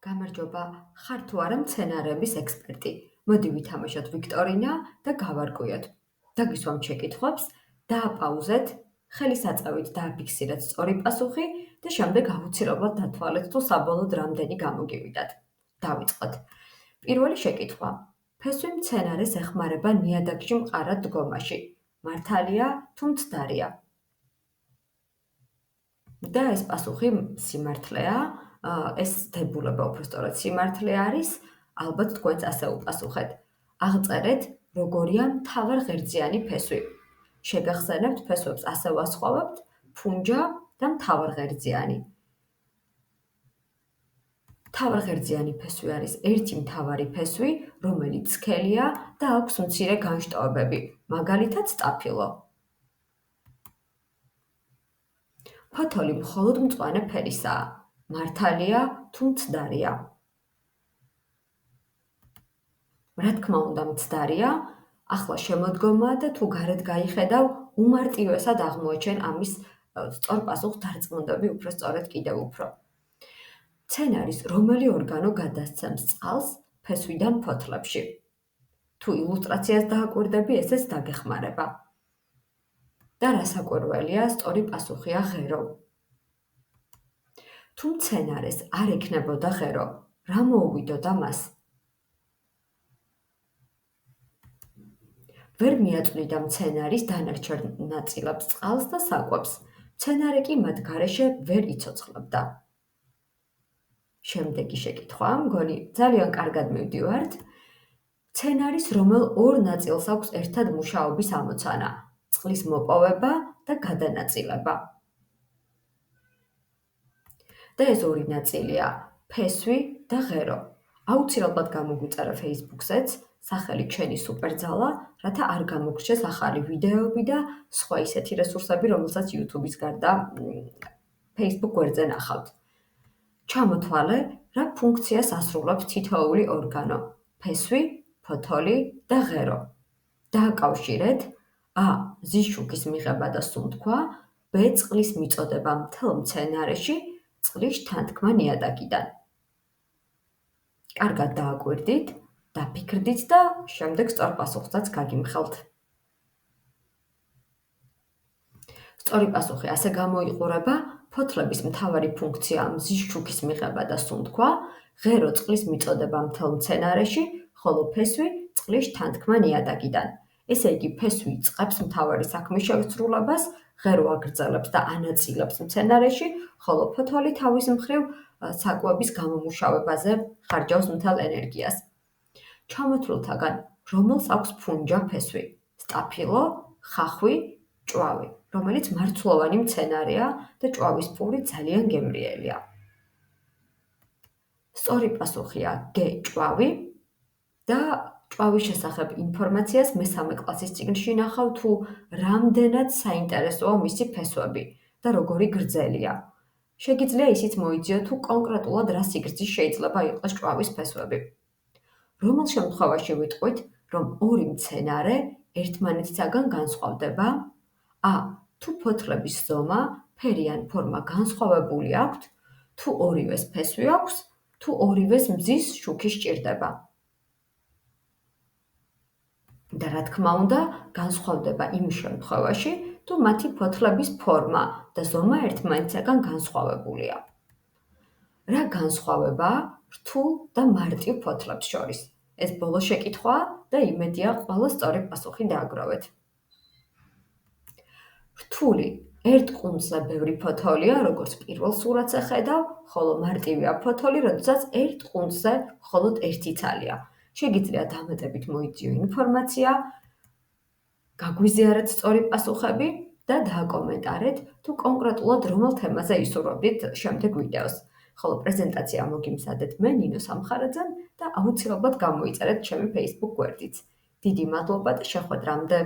გამარჯობა, ხარ თუ არა მცენარეების ექსპერტი? მოდი ვითამაშოთ ვიქტორინა და გავარკვიოთ. დაგისვამთ შეკითხვებს, დააპაუზეთ, ხელისაწევით დააფიქსირეთ სწორი პასუხი და შემდეგ აუცილებლად დათვალეთ, თუ საბოლოოდ რამდენი გამოგივიდათ. დავიწყოთ. პირველი შეკითხვა. ფესვი მცენარეს ეხმარება ნიადაგში მყარად დგომაში. მართალია თუ მცდარია? და ეს პასუხი სიმართლეა, ეს დებულება უბრალოდ სიმართლე არის, ალბათ თქვენც ასე უპასუხეთ. აღწერეთ, როგორია მთავარღერძიანი ფესვი. შეგახსენებთ, ფესვებს ასე ვასხვავებთ, ფუნჯა და მთავარღერძიანი. მთავარღერძიანი ფესვი არის ერთი მთავარი ფესვი, რომელიც სქელია და აქვს მცირე განშტოებები, მაგალითად სტაფილო. ფოთოლი მხოლოდ მწვანე ფერისაა. მართალია თუ მცდარია? რა თქმა უნდა მცდარია, ახლა შემოდგომაა და თუ გარეთ გაიხედავ, უმარტივესად აღმოაჩენ ამის სწორ პასუხს დარწმუნდები უფრო სწორედ კიდევ უფრო. მცენარის რომელი ორგანო გადასცემს წყალს ფესვიდან ფოთლებში? თუ ილუსტრაციას დააკვირდები, ესეც დაგეხმარება. და რასაკვირველია, სწორი პასუხია ღერო. თუ მცენარეს არ ექნებოდა ღერო, რა მოუვიდოდა მას? ვერ მიაწვდიდა მცენარის დანარჩენ ნაწილებს წყალს და საკვებს, მცენარე კი მათ გარეშე ვერ იცოცხლობდა. შემდეგი შეკითხვა, მგონი ძალიან კარგად მივდივართ. მცენარის რომელ ორ ნაწილს აქვს ერთად მუშაობის ამოცანა? წყლის მოპოვება და გადანაწილება. და ეს ორი ნაწილია, ფესვი და ღერო. აუცილებლად გამოგვიწერა Facebook-ზეც, სახელი ჩვენი სუპერძალა, რათა არ გამოგრჩეს ახალი ვიდეოები და სხვა ისეთი რესურსები, რომელსაც YouTube-ის გარდა Facebook გვერდზე ნახავთ. ჩამოთვალე, რა ფუნქციას ასრულებს თითოეული ორგანო, ფესვი, ფოთოლი და ღერო. დააკავშირეთ A. მზის შუქის მიღება და სუნთქვა, B. წყლის მიწოდება მთელ მცენარეში, წყლის შთანთქმა ნიადაგიდან. კარგად დააკვირდით, დაფიქრდით და შემდეგ სწორ პასუხსაც გაგიმხელთ. სწორი პასუხი ასე გამოიყურება, ფოთლების მთავარი ფუნქციაა მზის შუქის მიღება და სუნთქვა, ღერო წყლის მიწოდება მთელ მცენარეში, ხოლო ფესვი წყლის შთანთქმა ნიადაგიდან. ესე იგი, ფესვი იწყებს მთავარი საქმის შესრულებას, ღერო აგრძელებს და ანაწილებს მცენარეში, ხოლო ფოთოლი თავის მხრივ საკვების გამომუშავებაზე ხარჯავს მთელ ენერგიას. ჩამოთვლილთაგან, რომელს აქვს ფუნჯა ფესვი? სტაფილო, ხახვი, ჭვავი, რომელიც მარცვლოვანი მცენარეა და ჭვავის პური ძალიან გემრიელია. სწორი პასუხია G. ჭვავი და ჭვავის შესახებ ინფორმაციას მესამე კლასის წიგნში ნახავ, თუ რამდენად საინტერესოა მისი ფესვები და როგორი გრძელია. შეგიძლია ისიც მოიძიოთ, თუ კონკრეტულად რა სიგრძის შეიძლება იყოს ჭვავის ფესვები. რომელ შემთხვევაში ვიტყვით, რომ ორი მცენარე ერთმანეთისაგან განსხვავდება? A. თუ ფოთლების ზომა, ფერი ან ფორმა განსხვავებული აქვთ, თუ ორივეს ფესვი აქვს, თუ ორივეს მზის შუქი სჭირდება. და რა თქმა უნდა, განსხვავდება იმ შემთხვევაში, თუ მათი ფოთლების ფორმა და ზომა ერთმანეთისაგან განსხვავებულია. რა განსხვავებაა რთულ და მარტივ ფოთლებს შორის? ეს ბოლო შეკითხვაა და იმედია ყველა სწორი პასუხი დააგროვეთ. რთული ერთ ყუნწზე ბევრი ფოთოლია, როგორც პირველ სურათს ხედავ, ხოლო მარტივია ფოთოლი, როდესაც ერთ ყუნწზე მხოლოდ ერთი ცალია. შეგიძლიათ დამატებით მოიძიო ინფორმაცია, გაგვიზიარეთ სწორი პასუხები და დააკომენტარეთ, თუ კონკრეტულად რომელ თემაზე ისურვებდით შემდეგ ვიდეოს. ხოლო პრეზენტაცია მოგიმზადეთ მე, ნინო სამხარაძემ და აუცილებლად გამოიწერეთ ჩემი Facebook გვერდიც. დიდი მადლობა და შეხვედრამდე!